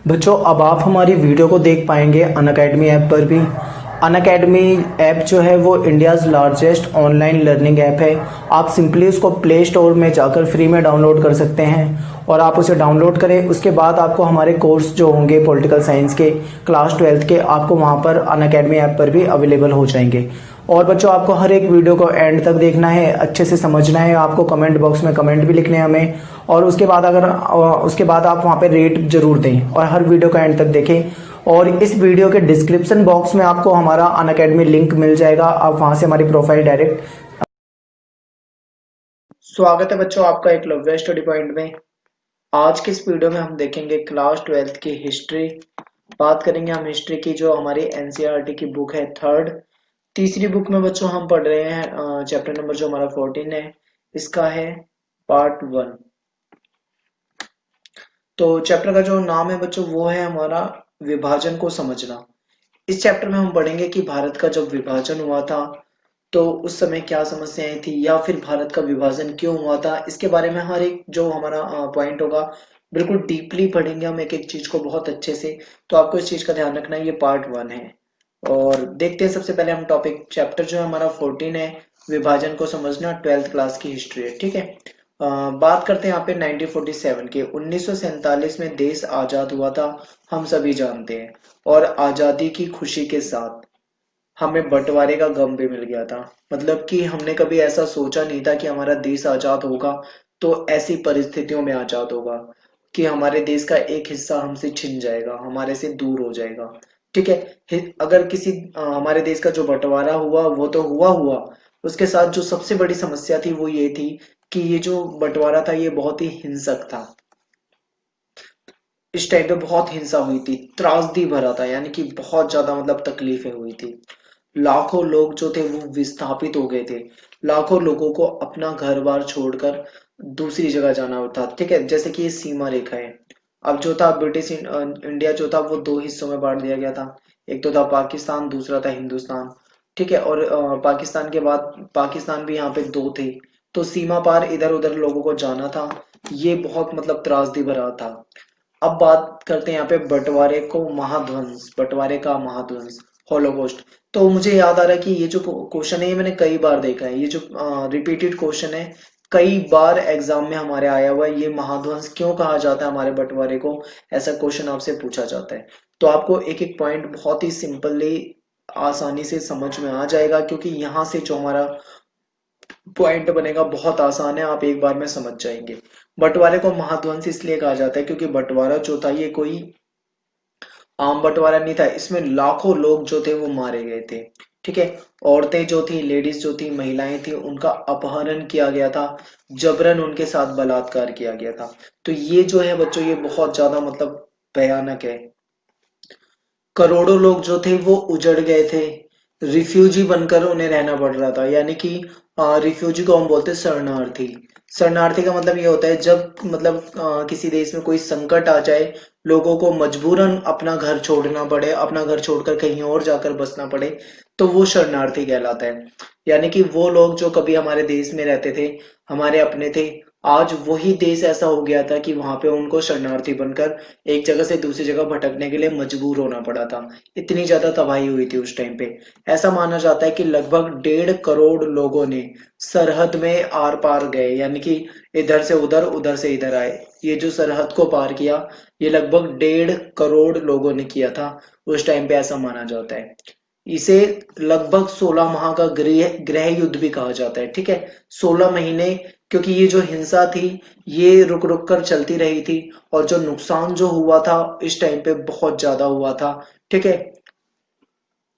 बच्चों अब आप हमारी वीडियो को देख पाएंगे अनअकैडमी ऐप पर भी। अनअकैडमी ऐप जो है वो India's largest online learning app है। आप सिंपली उसको प्ले स्टोर में जाकर फ्री में डाउनलोड कर सकते हैं और आप उसे डाउनलोड करें। उसके बाद आपको हमारे कोर्स जो होंगे पॉलिटिकल साइंस के क्लास 12th के आपको वहाँ पर अनअकैडमी ऐप पर भी अवेलेबल हो जाएंगे। और बच्चों आपको हर एक वीडियो को एंड तक देखना है, अच्छे से समझना है, आपको कमेंट बॉक्स में कमेंट भी लिखने हैं हमें। और उसके बाद आप वहाँ पे रेट जरूर दें और हर वीडियो का एंड तक देखें। और इस वीडियो के डिस्क्रिप्शन बॉक्स में आपको हमारा अनअकैडमी लिंक मिल जाएगा, आप वहाँ से हमारी प्रोफाइल डायरेक्ट। स्वागत है बच्चों आपका एक लव्य स्टडी पॉइंट में। आज के इस वीडियो में हम देखेंगे क्लास 12th की हिस्ट्री। बात करेंगे हम हिस्ट्री की, जो हमारी एनसीईआरटी की बुक है थर्ड। तीसरी बुक में बच्चों हम पढ़ रहे हैं चैप्टर नंबर जो हमारा 14 है, इसका है पार्ट 1। तो चैप्टर का जो नाम है बच्चों वो है हमारा विभाजन को समझना। इस चैप्टर में हम पढ़ेंगे कि भारत का जब विभाजन हुआ था तो उस समय क्या समस्याएं थी, या फिर भारत का विभाजन क्यों हुआ था। इसके बारे में हर एक जो हमारा पॉइंट होगा बिल्कुल डीपली पढ़ेंगे हम, एक एक चीज को बहुत अच्छे से। तो आपको इस चीज का ध्यान रखना है, ये पार्ट 1 है। और देखते हैं सबसे पहले हम टॉपिक, चैप्टर जो है हमारा 14 है, विभाजन को समझना, 12th क्लास की हिस्ट्री है, ठीक है। बात करते हैं यहाँ पे 1947 के। 1947 में देश आजाद हुआ था, हम सभी जानते हैं। और आजादी की खुशी के साथ हमें बंटवारे का गम भी मिल गया था। मतलब कि हमने कभी ऐसा सोचा नहीं था कि हमारा देश आजाद होगा, तो ऐसी परिस्थितियों में आजाद होगा कि हमारे देश का एक हिस्सा हमसे छिन जाएगा, हमारे से दूर हो जाएगा, ठीक है। अगर किसी हमारे देश का जो बंटवारा हुआ वो तो हुआ हुआ, उसके साथ जो सबसे बड़ी समस्या थी वो ये थी कि ये जो बंटवारा था ये बहुत ही हिंसक था। इस टाइम पे बहुत हिंसा हुई थी, त्रासदी भरा था, यानी कि बहुत ज्यादा मतलब तकलीफें हुई थी। लाखों लोग जो थे वो विस्थापित हो गए थे। लाखों लोगों को अपना घर बार छोड़कर दूसरी जगह जाना होता, ठीक है। जैसे कि ये सीमा रेखा है। अब जो था ब्रिटिश इंडिया जो था वो दो हिस्सों में बांट दिया गया था। एक तो था पाकिस्तान, दूसरा था हिंदुस्तान, ठीक है। और पाकिस्तान के बाद पाकिस्तान भी यहाँ पे दो थे। तो सीमा पार इधर उधर लोगों को जाना था, ये बहुत मतलब त्रासदी भरा था। अब बात करते हैं यहाँ पे बंटवारे को महाध्वंस, बंटवारे का महाध्वंस, होलोकॉस्ट। तो मुझे याद आ रहा है कि ये जो क्वेश्चन है ये मैंने कई बार देखा है, ये जो रिपीटेड क्वेश्चन है, कई बार एग्जाम में हमारे आया हुआ है। ये महाध्वंस क्यों कहा जाता है हमारे बंटवारे को, ऐसा क्वेश्चन आपसे पूछा जाता है। तो आपको एक एक पॉइंट बहुत ही सिंपली आसानी से समझ में आ जाएगा, क्योंकि यहाँ से जो हमारा पॉइंट बनेगा बहुत आसान है, आप एक बार में समझ जाएंगे। बंटवारे को महाध्वंस इसलिए कहा जाता है क्योंकि बंटवारा जो था ये कोई आम बंटवारा नहीं था, इसमें लाखों लोग जो थे वो मारे गए थे, ठीक है। औरतें जो थी, लेडीज जो थी, महिलाएं थी, उनका अपहरण किया गया था, जबरन उनके साथ बलात्कार किया गया था। तो ये जो है बच्चों ये बहुत ज्यादा मतलब भयानक है। करोड़ों लोग जो थे वो उजड़ गए थे, रिफ्यूजी बनकर उन्हें रहना पड़ रहा था। यानी कि रिफ्यूजी को हम बोलते हैं शरणार्थी। शरणार्थी का मतलब ये होता है जब मतलब किसी देश में कोई संकट आ जाए, लोगों को मजबूरन अपना घर छोड़ना पड़े, अपना घर छोड़कर कहीं और जाकर बसना पड़े, तो वो शरणार्थी कहलाता है। यानी कि वो लोग जो कभी हमारे देश में रहते थे, हमारे अपने थे, आज वही देश ऐसा हो गया था कि वहां पे उनको शरणार्थी बनकर एक जगह से दूसरी जगह भटकने के लिए मजबूर होना पड़ा था। इतनी ज्यादा तबाही हुई थी उस टाइम पे। ऐसा माना जाता है कि लगभग 1.5 करोड़ लोगों ने सरहद में आर पार गए, यानी कि इधर से उधर, उधर से इधर आए। ये जो सरहद को पार किया, ये लगभग 1.5 करोड़ लोगों ने किया था उस टाइम पे, ऐसा माना जाता है। इसे लगभग 16 माह का गृह गृह युद्ध भी कहा जाता है, ठीक है। 16 महीने, क्योंकि ये जो हिंसा थी ये रुक रुक कर चलती रही थी, और जो नुकसान जो हुआ था इस टाइम पे बहुत ज्यादा हुआ था, ठीक है।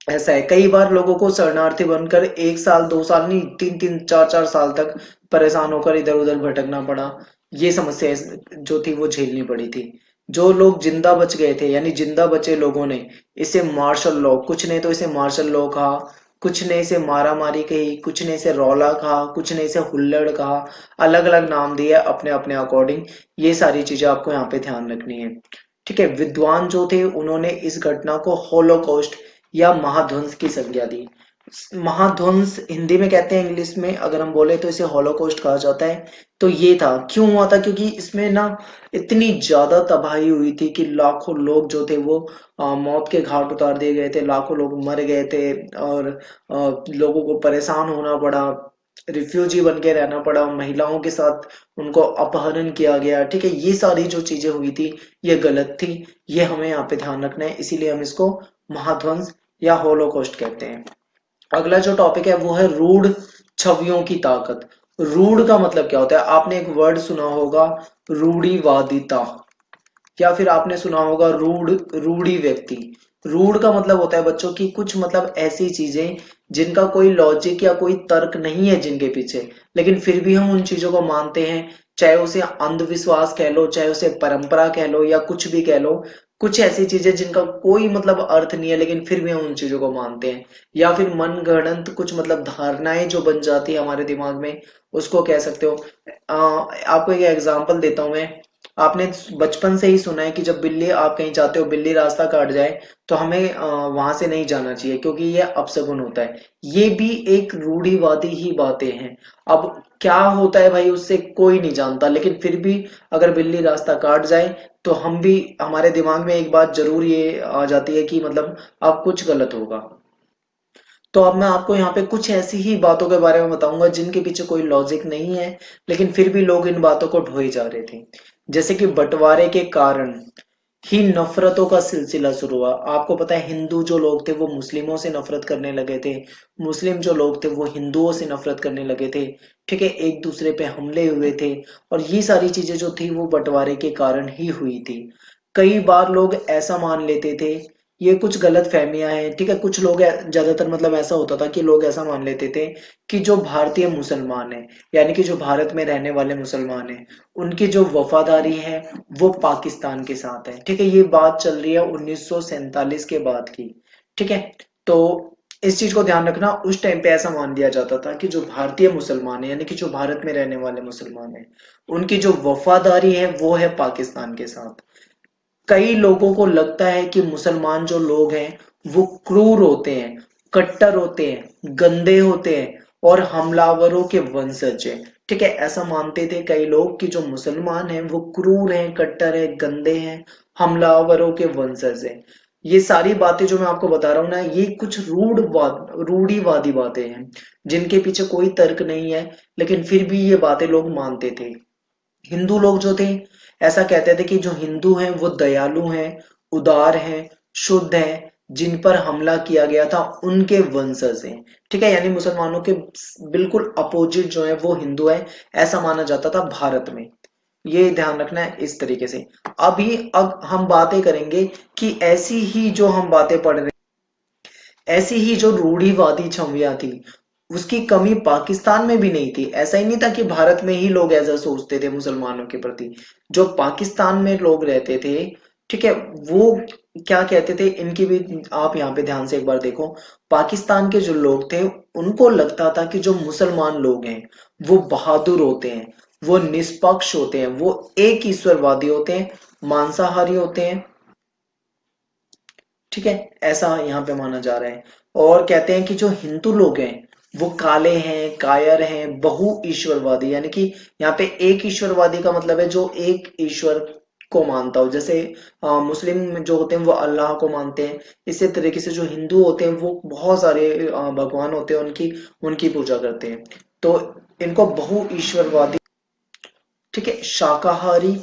ऐसा है, कई बार लोगों को शरणार्थी बनकर 1 साल 2 साल नहीं, 3 3 4 4 साल तक परेशान होकर इधर उधर भटकना पड़ा। ये समस्या जो थी वो झेलनी पड़ी थी। जो लोग जिंदा बच गए थे, यानी जिंदा बचे लोगों ने, इसे मार्शल लॉ, कुछ ने तो इसे मार्शल लॉ कहा, कुछ ने इसे मारा मारी कही, कुछ ने इसे रौला कहा, कुछ ने इसे हुल्लड़ कहा, अलग अलग नाम दिए अपने अपने अकॉर्डिंग। ये सारी चीजें आपको यहाँ पे ध्यान रखनी है, ठीक है। विद्वान जो थे उन्होंने इस घटना को होलोकॉस्ट या महाध्वंस की संज्ञा दी। महाध्वंस हिंदी में कहते हैं, इंग्लिश में अगर हम बोले तो इसे हॉलोकॉस्ट कहा जाता है। तो ये था, क्यों हुआ था, क्योंकि इसमें ना इतनी ज्यादा तबाही हुई थी कि लाखों लोग जो थे वो मौत के घाट उतार दिए गए थे, लाखों लोग मर गए थे, और लोगों को परेशान होना पड़ा, रिफ्यूजी बन के रहना पड़ा, महिलाओं के साथ उनको अपहरण किया गया। ठीक है, ये सारी जो चीजें हुई थी ये गलत थी, ये हमें यहाँ पे ध्यान रखना है, इसीलिए हम इसको महाध्वंस या होलोकॉस्ट कहते हैं। अगला जो टॉपिक है वो है रूढ़ छवियों की ताकत। रूढ़ का मतलब क्या होता है? आपने एक वर्ड सुना होगा, रूढ़िवादिता, या फिर आपने सुना होगा रूढ़ी व्यक्ति। रूढ़ का मतलब होता है बच्चों की कुछ मतलब ऐसी चीजें जिनका कोई लॉजिक या कोई तर्क नहीं है जिनके पीछे, लेकिन फिर भी हम उन चीजों को मानते हैं। चाहे उसे अंधविश्वास कह लो, चाहे उसे परंपरा कह लो, या कुछ भी कह लो, कुछ ऐसी चीजें जिनका कोई मतलब अर्थ नहीं है लेकिन फिर भी हम उन चीजों को मानते हैं। या फिर मनगढ़ंत कुछ मतलब धारणाएं जो बन जाती है हमारे दिमाग में, उसको कह सकते हो। आपको एक एग्जांपल देता हूं मैं। आपने बचपन से ही सुना है कि जब बिल्ली, आप कहीं जाते हो, बिल्ली रास्ता काट जाए तो हमें वहां से नहीं जाना चाहिए क्योंकि ये अपशगुन होता है। ये भी एक रूढ़िवादी ही बातें हैं। अब क्या होता है भाई, उससे कोई नहीं जानता, लेकिन फिर भी अगर बिल्ली रास्ता काट जाए तो हम भी, हमारे दिमाग में एक बात जरूर ये आ जाती है कि मतलब अब कुछ गलत होगा। तो अब मैं आपको यहाँ पे कुछ ऐसी ही बातों के बारे में बताऊंगा जिनके पीछे कोई लॉजिक नहीं है, लेकिन फिर भी लोग इन बातों को ढोए जा रहे थे। जैसे कि बंटवारे के कारण ही नफरतों का सिलसिला शुरू हुआ। आपको पता है, हिंदू जो लोग थे वो मुस्लिमों से नफरत करने लगे थे, मुस्लिम जो लोग थे वो हिंदुओं से नफरत करने लगे थे। ठीक है, एक दूसरे पे हमले हुए थे, और ये सारी चीजें जो थी वो बंटवारे के कारण ही हुई थी। कई बार लोग ऐसा मान लेते थे, ये कुछ गलत फहमियां हैं। ठीक है, कुछ लोग ज्यादातर मतलब ऐसा होता था कि लोग ऐसा मान लेते थे कि जो भारतीय मुसलमान है, यानी कि जो भारत में रहने वाले मुसलमान है, उनकी जो वफादारी है वो पाकिस्तान के साथ है। ठीक है, ये बात चल रही है 1947 के बाद की। ठीक है, तो इस चीज को ध्यान रखना, उस टाइम पे ऐसा मान लिया जाता था कि जो भारतीय मुसलमान है, यानी कि जो भारत में रहने वाले मुसलमान है, उनकी जो वफादारी है वो है पाकिस्तान के साथ। कई लोगों को लगता है कि मुसलमान जो लोग हैं वो क्रूर होते हैं, कट्टर होते हैं, गंदे होते हैं, और हमलावरों के वंशज हैं। ठीक है, ऐसा मानते थे कई लोग कि जो मुसलमान हैं वो क्रूर हैं, कट्टर हैं, गंदे हैं, हमलावरों के वंशज हैं। ये सारी बातें जो मैं आपको बता रहा हूं ना, ये कुछ रूढ़िवादी बातें हैं जिनके पीछे कोई तर्क नहीं है, लेकिन फिर भी ये बातें लोग मानते थे। हिंदू लोग जो थे ऐसा कहते थे कि जो हिंदू हैं वो दयालु हैं, उदार हैं, शुद्ध हैं, जिन पर हमला किया गया था उनके वंशज हैं। ठीक है, यानी मुसलमानों के बिल्कुल अपोजिट जो है वो हिंदू है, ऐसा माना जाता था भारत में। ये ध्यान रखना है इस तरीके से। अब हम बातें करेंगे कि ऐसी ही जो हम बातें पढ़ रहे, ऐसी ही जो रूढ़िवादी छवियां थी, उसकी कमी पाकिस्तान में भी नहीं थी। ऐसा ही नहीं था कि भारत में ही लोग ऐसा सोचते थे मुसलमानों के प्रति। जो पाकिस्तान में लोग रहते थे, ठीक है, वो क्या कहते थे, इनकी भी आप यहाँ पे ध्यान से एक बार देखो। पाकिस्तान के जो लोग थे उनको लगता था कि जो मुसलमान लोग हैं वो बहादुर होते हैं, वो निष्पक्ष होते हैं, वो एक ईश्वरवादी होते हैं, मांसाहारी होते हैं। ठीक है, ऐसा यहाँ पे माना जा रहा है। और कहते हैं कि जो हिंदू लोग हैं वो काले हैं, कायर हैं, बहु ईश्वरवादी, यानी कि यहाँ पे एक ईश्वरवादी का मतलब है जो एक ईश्वर को मानता हो। जैसे मुस्लिम जो होते हैं वो अल्लाह को मानते हैं, इसी तरीके से जो हिंदू होते हैं वो बहुत सारे भगवान होते हैं, उनकी उनकी पूजा करते हैं। तो इनको बहु ईश्वरवादी, ठीक है, शाकाहारी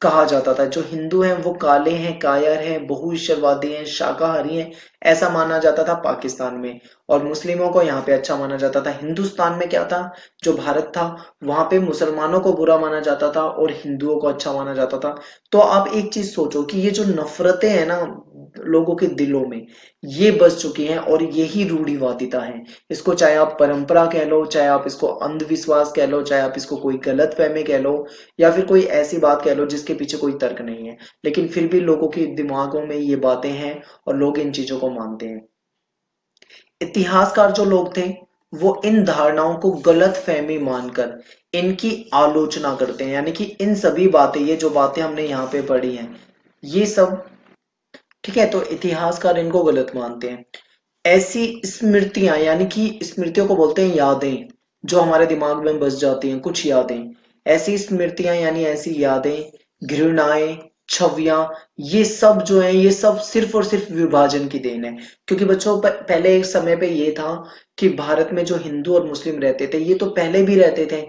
कहा जाता था। जो हिंदू हैं वो काले हैं, कायर हैं, बहुईश्वरवादी हैं, शाकाहारी हैं, ऐसा माना जाता था पाकिस्तान में। और मुस्लिमों को यहाँ पे अच्छा माना जाता था। हिंदुस्तान में क्या था, जो भारत था, वहां पे मुसलमानों को बुरा माना जाता था और हिंदुओं को अच्छा माना जाता था। तो आप एक चीज सोचो कि ये जो नफरतें हैं ना लोगों के दिलों में, ये बस चुकी हैं, और यही रूढ़िवादिता है। इसको चाहे आप परंपरा कह लो, चाहे आप इसको अंधविश्वास कह लो, चाहे आप इसको कोई गलत फहमी कह लो, या फिर कोई ऐसी बात कह लो जिसके पीछे कोई तर्क नहीं है, लेकिन फिर भी लोगों के दिमागों में ये बातें हैं और लोग इन चीजों को मानते हैं। इतिहासकार जो लोग थे वो इन धारणाओं को गलत फहमी मानकर इनकी आलोचना करते हैं, यानी कि इन सभी बातें, ये जो बातें हमने यहाँ पे पढ़ी हैं, ये सब, ठीक है, तो इतिहासकार इनको गलत मानते हैं। ऐसी स्मृतियां, यानी कि स्मृतियों को बोलते हैं यादें, जो हमारे दिमाग में बस जाती हैं, कुछ यादें। ऐसी स्मृतियां यानी ऐसी यादें, घृणाएं, छवियां, ये सब जो है, ये सब सिर्फ और सिर्फ विभाजन की देन है। क्योंकि बच्चों, पहले एक समय पे ये था कि भारत में जो हिंदू और मुस्लिम रहते थे, ये तो पहले भी रहते थे,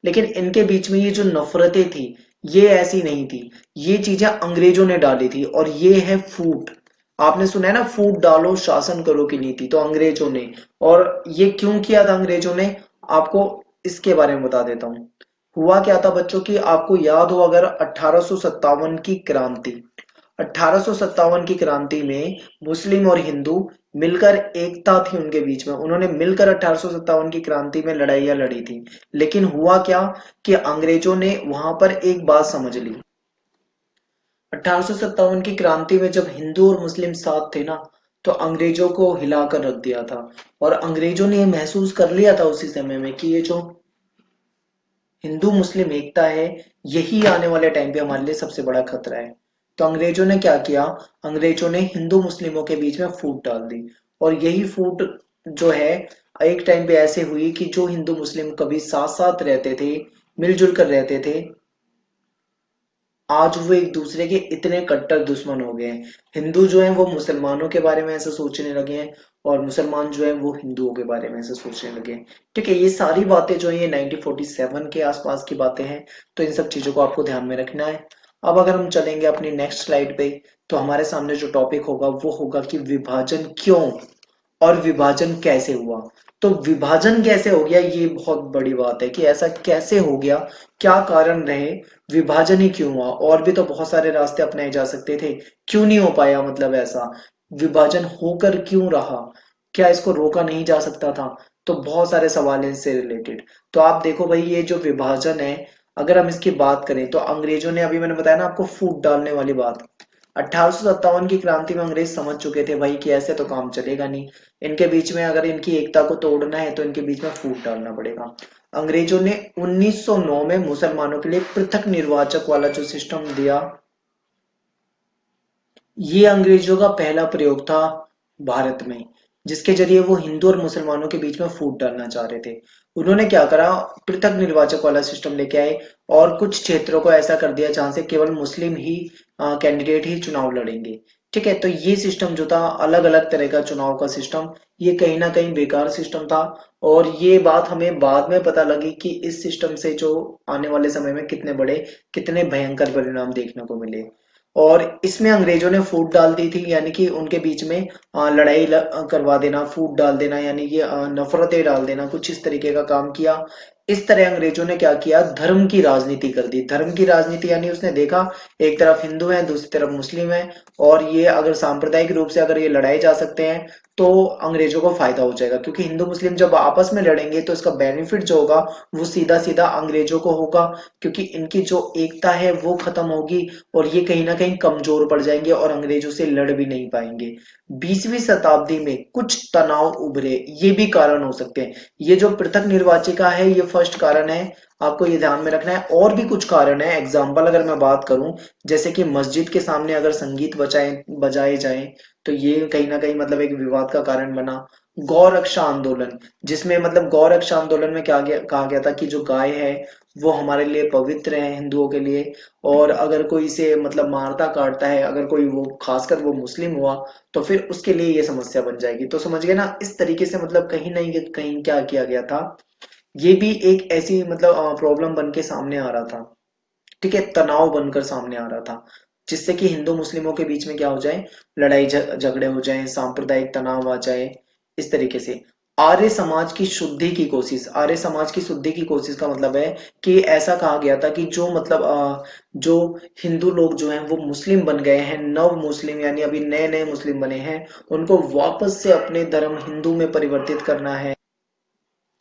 लेकिन इनके बीच में ये जो नफरतें थी, ये ऐसी नहीं थी। ये चीजें अंग्रेजों ने डाली थी, और ये है फूट। आपने सुना है ना, फूट डालो शासन करो की नीति, तो अंग्रेजों ने। और ये क्यों किया था अंग्रेजों ने, आपको इसके बारे में बता देता हूँ। हुआ क्या था बच्चों की, आपको याद हो अगर 1857 की क्रांति, 1857 की क्रांति में मुस्लिम और हिंदू मिलकर, एकता थी उनके बीच में, उन्होंने मिलकर 1857 की क्रांति में लड़ाइयां लड़ी थी। लेकिन हुआ क्या कि अंग्रेजों ने वहां पर एक बात समझ ली। 1857 की क्रांति में जब हिंदू और मुस्लिम साथ थे ना, तो अंग्रेजों को हिलाकर रख दिया था। और अंग्रेजों ने ये महसूस कर लिया था उसी समय में कि ये जो हिंदू मुस्लिम एकता है, यही आने वाले टाइम पे हमारे लिए सबसे बड़ा खतरा है। तो अंग्रेजों ने क्या किया, अंग्रेजों ने हिंदू मुस्लिमों के बीच में फूट डाल दी। और यही फूट जो है, एक टाइम पे ऐसे हुई कि जो हिंदू मुस्लिम कभी साथ साथ रहते थे, मिलजुल कर रहते थे, आज वो एक दूसरे के इतने कट्टर दुश्मन हो गए हैं। हिंदू जो है वो मुसलमानों के बारे में ऐसा सोचने लगे हैं, और मुसलमान जो है वो हिंदुओं के बारे में ऐसा सोचने लगे हैं। ठीक है, ये सारी बातें जो है ये 1947 के आसपास की बातें हैं। तो इन सब चीजों को आपको ध्यान में रखना है। अब अगर हम चलेंगे अपनी नेक्स्ट स्लाइड पे, तो हमारे सामने जो टॉपिक होगा वो होगा कि विभाजन क्यों और विभाजन कैसे हुआ। तो विभाजन कैसे हो गया, ये बहुत बड़ी बात है कि ऐसा कैसे हो गया, क्या कारण रहे, विभाजन ही क्यों हुआ। और भी तो बहुत सारे रास्ते अपनाए जा सकते थे, क्यों नहीं हो पाया, मतलब ऐसा विभाजन होकर क्यों रहा, क्या इसको रोका नहीं जा सकता था। तो बहुत सारे सवाल हैं इससे रिलेटेड। तो आप देखो भाई, ये जो विभाजन है, अगर हम इसकी बात करें तो अंग्रेजों ने, अभी मैंने बताया ना आपको फूट डालने वाली बात, 1857 की क्रांति में अंग्रेज समझ चुके थे भाई कि ऐसे तो काम चलेगा नहीं। इनके बीच में अगर इनकी एकता को तोड़ना है तो इनके बीच में फूट डालना पड़ेगा। अंग्रेजों ने 1909 में मुसलमानों के लिए पृथक निर्वाचक वाला जो सिस्टम दिया, ये अंग्रेजों का पहला प्रयोग था भारत में, जिसके जरिए वो हिंदू और मुसलमानों के बीच में फूट डालना चाह रहे थे। उन्होंने क्या करा, पृथक निर्वाचक वाला सिस्टम लेके आए, और कुछ क्षेत्रों को ऐसा कर दिया जहां से केवल मुस्लिम ही कैंडिडेट ही चुनाव लड़ेंगे। ठीक है, तो ये सिस्टम जो था, अलग अलग तरह का चुनाव का सिस्टम, ये कहीं ना कहीं बेकार सिस्टम था। और ये बात हमें बाद में पता लगी कि इस सिस्टम से जो आने वाले समय में कितने बड़े, कितने भयंकर परिणाम देखने को मिले। और इसमें अंग्रेजों ने फूट डाल दी थी, यानी कि उनके बीच में लड़ाई करवा देना, फूट डाल देना, यानी कि नफरतें डाल देना, कुछ इस तरीके का काम किया। इस तरह अंग्रेजों ने क्या किया, धर्म की राजनीति कर दी। धर्म की राजनीति यानी उसने देखा एक तरफ हिंदू है, दूसरी तरफ मुस्लिम है, और ये अगर सांप्रदायिक रूप से अगर ये लड़ाए जा सकते हैं, तो अंग्रेजों को फायदा हो जाएगा। क्योंकि हिंदू मुस्लिम जब आपस में लड़ेंगे तो इसका बेनिफिट जो होगा वो सीधा सीधा अंग्रेजों को होगा, क्योंकि इनकी जो एकता है वो खत्म होगी, और ये कहीं ना कहीं कमजोर पड़ जाएंगे और अंग्रेजों से लड़ भी नहीं पाएंगे। 20वीं शताब्दी में कुछ तनाव उभरे, ये भी कारण हो सकते हैं। ये जो पृथक निर्वाचिका है, ये फर्स्ट कारण है, आपको ये ध्यान में रखना है। और भी कुछ कारण है, एग्जाम्पल अगर मैं बात करूं, जैसे कि मस्जिद के सामने अगर संगीत बजाए बजाए जाए, तो ये कहीं ना कहीं मतलब एक विवाद का कारण बना। गौ रक्षा आंदोलन, जिसमें मतलब गौ रक्षा आंदोलन में क्या कहा गया था कि जो गाय है वो हमारे लिए पवित्र है, हिंदुओं के लिए, और अगर कोई इसे मतलब मारता काटता है, अगर कोई वो खासकर वो मुस्लिम हुआ, तो फिर उसके लिए ये समस्या बन जाएगी। तो समझ गए ना, इस तरीके से मतलब कहीं ना कहीं क्या किया गया था, ये भी एक ऐसी मतलब प्रॉब्लम बन के सामने आ रहा था। ठीक है, तनाव बनकर सामने आ रहा था, जिससे कि हिंदू मुस्लिमों के बीच में क्या हो जाए, लड़ाई झगड़े हो जाए, सांप्रदायिक तनाव आ जाए, इस तरीके से। आर्य समाज की शुद्धि की कोशिश, आर्य समाज की शुद्धि की कोशिश का मतलब है कि ऐसा कहा गया था कि जो मतलब जो हिंदू लोग जो हैं वो मुस्लिम बन गए हैं, नव मुस्लिम यानी अभी नए नए मुस्लिम बने हैं, उनको वापस से अपने धर्म हिंदू में परिवर्तित करना है।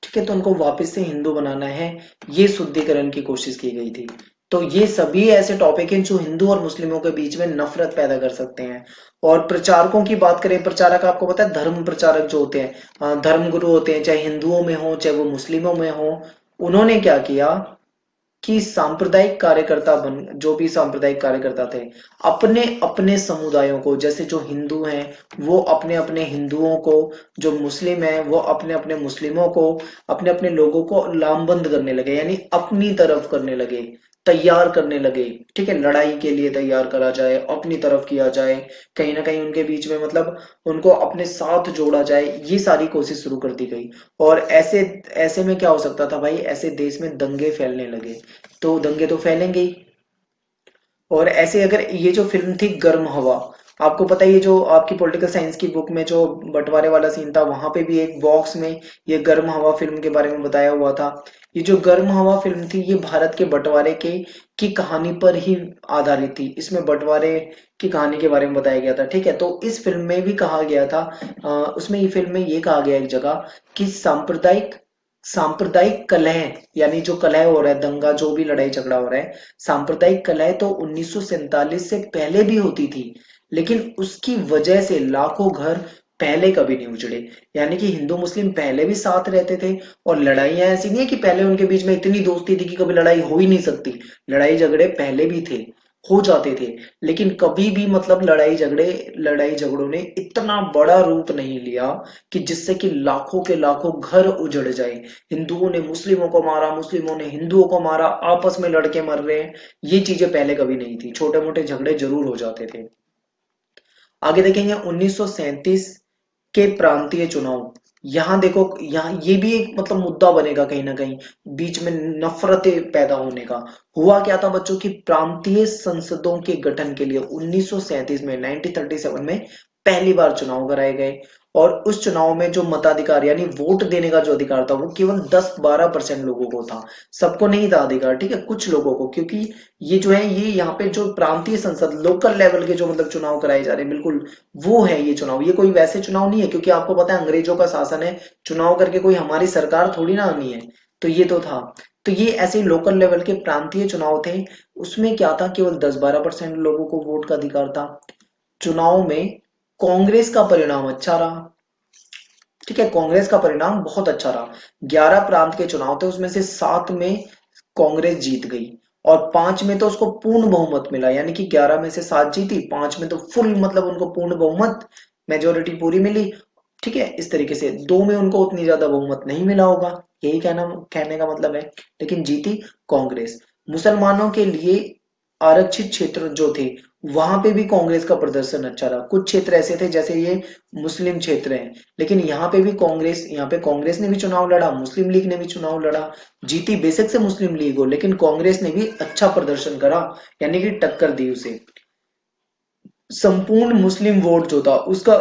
ठीक है, तो उनको वापस से हिंदू बनाना है, ये शुद्धिकरण की कोशिश की गई थी। तो ये सभी ऐसे टॉपिक हैं जो हिंदू और मुस्लिमों के बीच में नफरत पैदा कर सकते हैं। और प्रचारकों की बात करें, प्रचारक आपको पता है, धर्म प्रचारक जो होते हैं, धर्म गुरु होते हैं, चाहे हिंदुओं में हो चाहे वो मुस्लिमों में हो, उन्होंने क्या किया, कि सांप्रदायिक कार्यकर्ता बन जो भी सांप्रदायिक कार्यकर्ता थे, अपने अपने समुदायों को, जैसे जो हिंदू हैं वो अपने अपने हिंदुओं को, जो मुस्लिम हैं वो अपने अपने मुस्लिमों को, अपने अपने लोगों को लामबंद करने लगे, यानी अपनी तरफ करने लगे, तैयार करने लगे। ठीक है, लड़ाई के लिए तैयार करा जाए, अपनी तरफ किया जाए, कहीं ना कहीं उनके बीच में मतलब उनको अपने साथ जोड़ा जाए, ये सारी कोशिश शुरू कर दी गई। और ऐसे ऐसे में क्या हो सकता था भाई, ऐसे देश में दंगे फैलने लगे, तो दंगे तो फैलेंगे ही। और ऐसे अगर ये जो फिल्म थी गर्म हवा, आपको पता है ये जो आपकी पॉलिटिकल साइंस की बुक में जो बंटवारे वाला सीन था, वहां पे भी एक बॉक्स में ये गर्म हवा फिल्म के बारे में बताया हुआ था। ये जो गर्म हवा फिल्म थी ये भारत के बंटवारे के की कहानी पर ही आधारित थी। इसमें बंटवारे की कहानी के बारे में बताया गया था। ठीक है, तो इस फिल्म में भी कहा गया था, उसमें ये फिल्म में ये कहा गया एक जगह कि सांप्रदायिक सांप्रदायिक कलह, यानी जो कलह हो रहा है, दंगा, जो भी लड़ाई झगड़ा हो रहा है, सांप्रदायिक कलह तो 1947 से पहले भी होती थी, लेकिन उसकी वजह से लाखों घर पहले कभी नहीं उजड़े। यानी कि हिंदू मुस्लिम पहले भी साथ रहते थे, और लड़ाइयां ऐसी नहीं है कि पहले उनके बीच में इतनी दोस्ती थी कि कभी लड़ाई हो ही नहीं सकती। लड़ाई झगड़े पहले भी थे, हो जाते थे, लेकिन कभी भी मतलब लड़ाई झगड़ों ने इतना बड़ा रूप नहीं लिया कि जिससे कि लाखों के लाखों घर उजड़ जाए। हिंदुओं ने मुस्लिमों को मारा, मुस्लिमों ने हिंदुओं को मारा, आपस में लड़के मर रहे हैं, ये चीजें पहले कभी नहीं थी। छोटे मोटे झगड़े जरूर हो जाते थे। आगे देखेंगे 1937 के प्रांतीय चुनाव। यहाँ देखो, यहाँ ये भी एक मतलब मुद्दा बनेगा कहीं ना कहीं, बीच में नफरतें पैदा होने का। हुआ क्या था बच्चों की, प्रांतीय संसदों के गठन के लिए 1937 में 1937 में पहली बार चुनाव कराए गए। और उस चुनाव में जो मताधिकार यानी वोट देने का जो अधिकार था वो केवल 10-12% लोगों को था, सबको नहीं था अधिकार। ठीक है, कुछ लोगों को, क्योंकि ये जो है ये यहाँ पे जो प्रांतीय संसद लोकल लेवल के जो मतलब चुनाव कराए जा रहे हैं, बिल्कुल वो है ये चुनाव। ये कोई वैसे चुनाव नहीं है, क्योंकि आपको पता है अंग्रेजों का शासन है, चुनाव करके कोई हमारी सरकार थोड़ी ना आनी है। तो ये तो था, तो ये ऐसे लोकल लेवल के प्रांतीय चुनाव थे। उसमें क्या था, केवल 10-12% लोगों को वोट का अधिकार था। चुनाव में कांग्रेस का परिणाम अच्छा रहा। ठीक है, कांग्रेस का परिणाम बहुत अच्छा रहा। 11 प्रांत के चुनाव थे, उसमें से 7 में कांग्रेस जीत गई, और 5 में तो उसको पूर्ण बहुमत मिला, यानी कि 11 में से 7 जीती, 5 में तो फुल मतलब उनको पूर्ण बहुमत, मेजोरिटी पूरी मिली। ठीक है, इस तरीके से 2 में उनको उतनी ज्यादा बहुमत नहीं मिला होगा, यही कहने का मतलब है, लेकिन जीती कांग्रेस। मुसलमानों के लिए आरक्षित क्षेत्र जो थे, वहां पे भी कांग्रेस का प्रदर्शन अच्छा रहा। कुछ क्षेत्र ऐसे थे जैसे ये मुस्लिम क्षेत्र हैं, लेकिन यहाँ पे कांग्रेस ने भी चुनाव लड़ा, मुस्लिम लीग ने भी चुनाव लड़ा, जीती बेशक से मुस्लिम लीग हो, लेकिन कांग्रेस ने भी अच्छा प्रदर्शन करा, यानी कि टक्कर दी उसे। संपूर्ण मुस्लिम वोट जो था उसका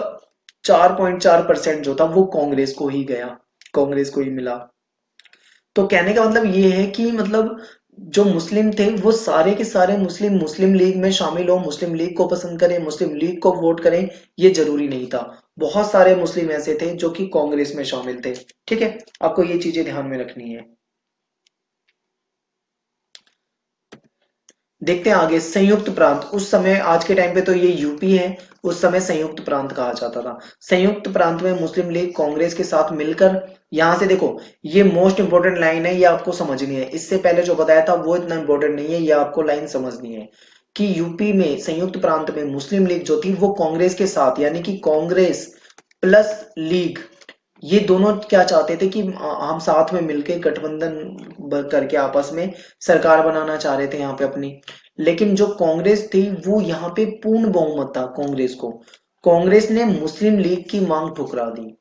4.4% जो था वो कांग्रेस को ही गया, कांग्रेस को ही मिला। तो कहने का मतलब ये है कि मतलब जो मुस्लिम थे वो सारे के सारे मुस्लिम मुस्लिम लीग में शामिल हो, मुस्लिम लीग को पसंद करें, मुस्लिम लीग को वोट करें, ये जरूरी नहीं था। बहुत सारे मुस्लिम ऐसे थे जो कि कांग्रेस में शामिल थे। ठीक है, आपको ये चीजें ध्यान में रखनी है। देखते हैं आगे, संयुक्त प्रांत। उस समय, आज के टाइम पे तो ये यूपी है, उस समय संयुक्त प्रांत कहा जाता था। संयुक्त प्रांत में मुस्लिम लीग कांग्रेस के साथ मिलकर, यहां से देखो, ये मोस्ट इंपोर्टेंट लाइन है, ये आपको समझनी है। इससे पहले जो बताया था वो इतना इंपॉर्टेंट नहीं है, ये आपको लाइन समझनी है कि यूपी में संयुक्त प्रांत में मुस्लिम लीग जो थी वो कांग्रेस के साथ, यानी कि कांग्रेस प्लस लीग, ये दोनों क्या चाहते थे कि हम साथ में मिलकर गठबंधन करके आपस में सरकार बनाना चाह रहे थे यहाँ पे अपनी। लेकिन जो कांग्रेस थी वो यहाँ पे पूर्ण बहुमत था कांग्रेस को, कांग्रेस ने मुस्लिम लीग की मांग ठुकरा दी।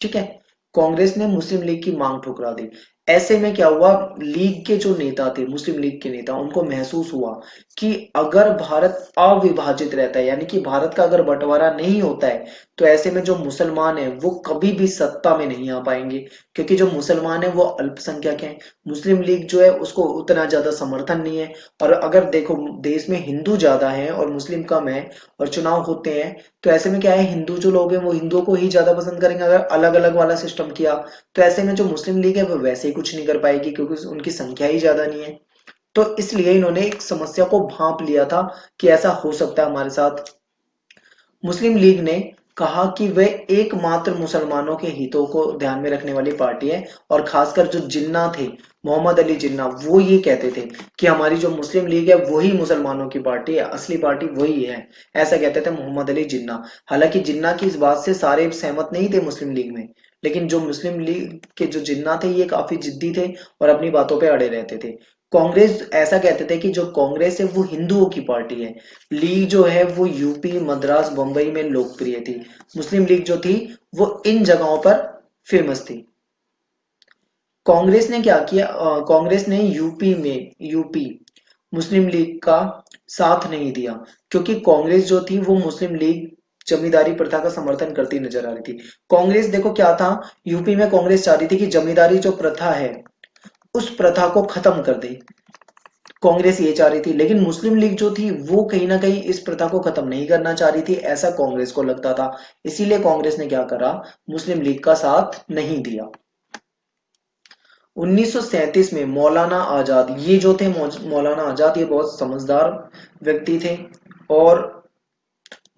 ठीक है, कांग्रेस ने मुस्लिम लीग की मांग ठुकरा दी। ऐसे में क्या हुआ, लीग के जो नेता थे, मुस्लिम लीग के नेता, उनको महसूस हुआ कि अगर भारत अविभाजित रहता है, यानी कि भारत का अगर बंटवारा नहीं होता है, तो ऐसे में जो मुसलमान है वो कभी भी सत्ता में नहीं आ पाएंगे, क्योंकि जो मुसलमान है वो अल्पसंख्यक है। मुस्लिम लीग जो है उसको उतना ज्यादा समर्थन नहीं है। और अगर देखो, देश में हिंदू ज्यादा है और मुस्लिम कम है, और चुनाव होते हैं, तो ऐसे में क्या है, हिंदू जो लोग हैं वो हिंदुओं को ही ज्यादा पसंद करेंगे। अगर अलग अलग वाला सिस्टम किया, तो ऐसे में जो मुस्लिम लीग है वो वैसे ही कुछ नहीं कर पाएगी, क्योंकि उनकी संख्या ही ज्यादा नहीं है। तो इसलिए इन्होंने एक समस्या को भांप लिया था कि ऐसा हो सकता है हमारे साथ। मुस्लिम लीग ने कहा कि वे एकमात्र मुसलमानों के हितों को ध्यान में रखने वाली पार्टी है। और खासकर जो जिन्ना थे, मोहम्मद अली जिन्ना, वो ये कहते थे कि हमारी जो मुस्लिम लीग है वही मुसलमानों की पार्टी है, असली पार्टी वही है। ऐसा कहते थे मोहम्मद अली जिन्ना। हालांकि जिन्ना की इस बात से सारे सहमत नहीं थे मुस्लिम लीग में, लेकिन जो मुस्लिम लीग के जो जिन्ना थे ये काफी जिद्दी थे और अपनी बातों पे अड़े रहते थे। कांग्रेस ऐसा कहते थे कि जो कांग्रेस है वो हिंदुओं की पार्टी है। लीग जो है वो यूपी, मद्रास, बंबई में लोकप्रिय थी। मुस्लिम लीग जो थी वो इन जगहों पर फेमस थी। कांग्रेस ने क्या किया, कांग्रेस ने यूपी मुस्लिम लीग का साथ नहीं दिया, क्योंकि कांग्रेस जो थी वो मुस्लिम लीग जमींदारी प्रथा का समर्थन करती नजर आ रही थी। कांग्रेस देखो क्या था, यूपी में कांग्रेस चाह रही थी कि जमींदारी जो प्रथा है उस प्रथा को खत्म कर दे। कांग्रेस ये चाह रही थी, लेकिन मुस्लिम लीग जो थी वो कहीं ना कहीं इस प्रथा को खत्म नहीं करना चाह रही थी, ऐसा कांग्रेस को लगता था। इसीलिए कांग्रेस ने क्या करा, मुस्लिम लीग का साथ नहीं दिया। 1937 में मौलाना आजाद, ये जो थे मौलाना आजाद, ये बहुत समझदार व्यक्ति थे और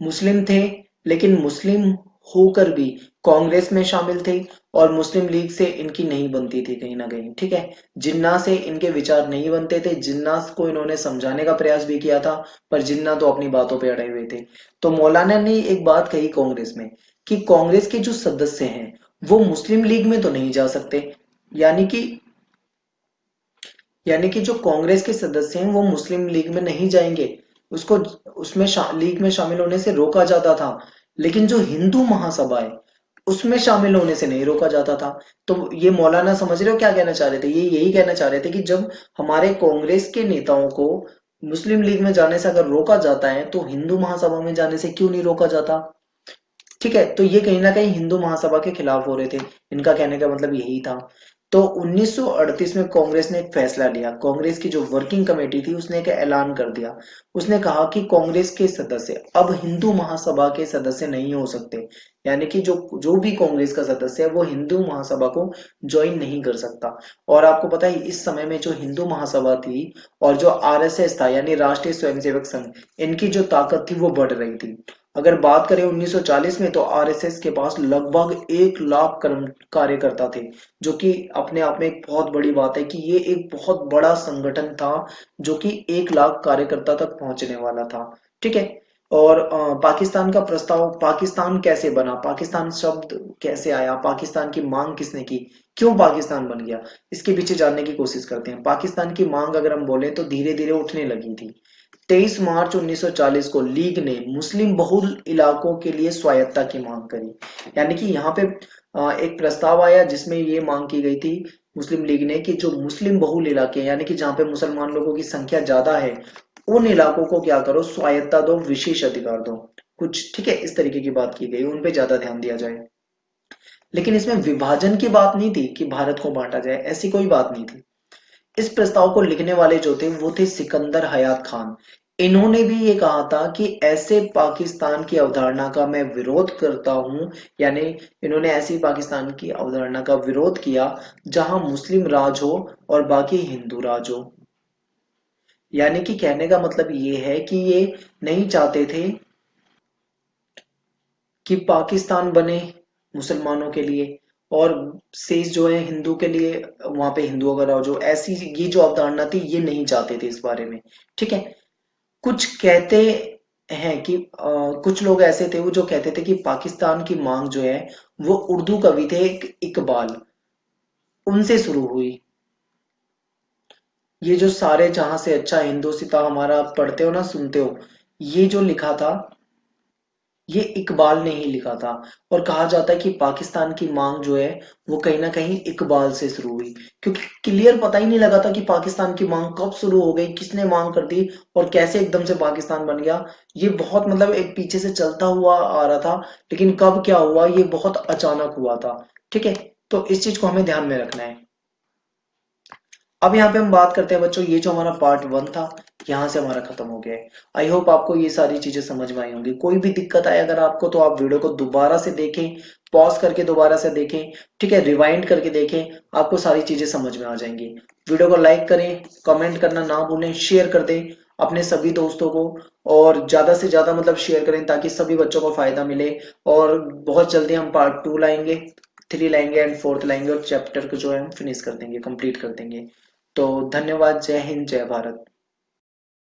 मुस्लिम थे, लेकिन मुस्लिम होकर भी कांग्रेस में शामिल थे और मुस्लिम लीग से इनकी नहीं बनती थी कहीं ना कहीं। ठीक है, जिन्ना से इनके विचार नहीं बनते थे। जिन्ना को इन्होंने समझाने का प्रयास भी किया था, पर जिन्ना तो अपनी बातों पे अड़े हुए थे। तो मौलाना ने एक बात कही कांग्रेस में कि कांग्रेस के जो सदस्य हैं वो मुस्लिम लीग में तो नहीं जा सकते। यानी कि यानी कि जो कांग्रेस के सदस्य हैं वो मुस्लिम लीग में नहीं जाएंगे, उसको उसमें लीग में शामिल होने से रोका जाता था। लेकिन जो हिंदू महासभा है उसमें शामिल होने से नहीं रोका जाता था। तो ये मौलाना समझ रहे हो क्या कहना चाह रहे थे, ये यही कहना चाह रहे थे कि जब हमारे कांग्रेस के नेताओं को मुस्लिम लीग में जाने से अगर रोका जाता है तो हिंदू महासभा में जाने से क्यों नहीं रोका जाता। ठीक है, तो ये कहीं ना कहीं हिंदू महासभा के खिलाफ हो रहे थे। इनका कहने का मतलब यही था। तो 1938 में कांग्रेस ने एक फैसला लिया। कांग्रेस की जो वर्किंग कमेटी थी उसने एक ऐलान कर दिया। उसने कहा कि कांग्रेस के सदस्य अब हिंदू महासभा के सदस्य नहीं हो सकते। यानी कि जो जो भी कांग्रेस का सदस्य है वो हिंदू महासभा को ज्वाइन नहीं कर सकता। और आपको पता है इस समय में जो हिंदू महासभा थी और जो आरएसएस था यानी राष्ट्रीय स्वयंसेवक संघ, इनकी जो ताकत थी वो बढ़ रही थी। अगर बात करें 1940 में तो आरएसएस के पास लगभग 1 लाख कार्यकर्ता थे, जो कि अपने आप में एक बहुत बड़ी बात है कि ये एक बहुत बड़ा संगठन था जो कि 1 लाख कार्यकर्ता तक पहुंचने वाला था। ठीक है, और पाकिस्तान का प्रस्ताव, पाकिस्तान कैसे बना, पाकिस्तान शब्द कैसे आया, पाकिस्तान की मांग किसने की, क्यों पाकिस्तान बन गया, इसके पीछे जानने की कोशिश करते हैं। पाकिस्तान की मांग अगर हम बोले तो धीरे धीरे उठने लगी थी। 23 मार्च 1940 को लीग ने मुस्लिम बहुल इलाकों के लिए स्वायत्तता की मांग करी। यानी कि यहाँ पे एक प्रस्ताव आया जिसमें ये मांग की गई थी मुस्लिम लीग ने कि जो मुस्लिम बहुल इलाके यानी कि जहाँ पे मुसलमान लोगों की संख्या ज्यादा है उन इलाकों को क्या करो, स्वायत्तता दो, विशेष अधिकार दो कुछ। ठीक है, इस तरीके की बात की गई, उन पे ज्यादा ध्यान दिया जाए। लेकिन इसमें विभाजन की बात नहीं थी कि भारत को बांटा जाए, ऐसी कोई बात नहीं थी। इस प्रस्ताव को लिखने वाले जो थे वो थे सिकंदर हयात खान। इन्होंने भी ये कहा था कि ऐसे पाकिस्तान की अवधारणा का मैं विरोध करता हूं। यानी इन्होंने ऐसी पाकिस्तान की अवधारणा का विरोध किया जहां मुस्लिम राज हो और बाकी हिंदू राज हो। यानी कि कहने का मतलब ये है कि ये नहीं चाहते थे कि पाकिस्तान बने मुसलमानों के लिए और शेष जो है हिंदू के लिए, वहां पे हिंदुओं का राज हो, ऐसी ये जो अवधारणा थी ये नहीं चाहते थे इस बारे में। ठीक है, कुछ कहते हैं कि कुछ लोग ऐसे थे वो जो कहते थे कि पाकिस्तान की मांग जो है वो उर्दू कवि थे एक इकबाल, उनसे शुरू हुई। ये जो सारे जहां से अच्छा हिंदोसिता हमारा आप पढ़ते हो ना, सुनते हो, ये जो लिखा था ये इकबाल ने ही लिखा था। और कहा जाता है कि पाकिस्तान की मांग जो है वो कहीं ना कहीं इकबाल से शुरू हुई, क्योंकि क्लियर पता ही नहीं लगा था कि पाकिस्तान की मांग कब शुरू हो गई, किसने मांग कर दी और कैसे एकदम से पाकिस्तान बन गया। ये बहुत मतलब एक पीछे से चलता हुआ आ रहा था, लेकिन कब क्या हुआ ये बहुत अचानक हुआ था। ठीक है, तो इस चीज को हमें ध्यान में रखना है। अब यहाँ पे हम बात करते हैं बच्चों, ये जो हमारा पार्ट 1 था यहाँ से हमारा खत्म हो गया है। आई होप आपको ये सारी चीजें समझ में आई होंगी। कोई भी दिक्कत आए अगर आपको तो आप वीडियो को दोबारा से देखें, पॉज करके दोबारा से देखें। ठीक है, रिवाइंड करके देखें, आपको सारी चीजें समझ में आ जाएंगी। वीडियो को लाइक करें, कमेंट करना ना भूलें, शेयर कर दें। अपने सभी दोस्तों को, और ज़्यादा से ज़्यादा मतलब शेयर करें ताकि सभी बच्चों को फ़ायदा मिले। और बहुत जल्दी हम पार्ट 2 लाएंगे, 3 लाएंगे एंड 4th लाएंगे, और चैप्टर को जो है हम फिनिश कर देंगे, कंप्लीट कर देंगे। तो धन्यवाद। जय हिंद, जय भारत।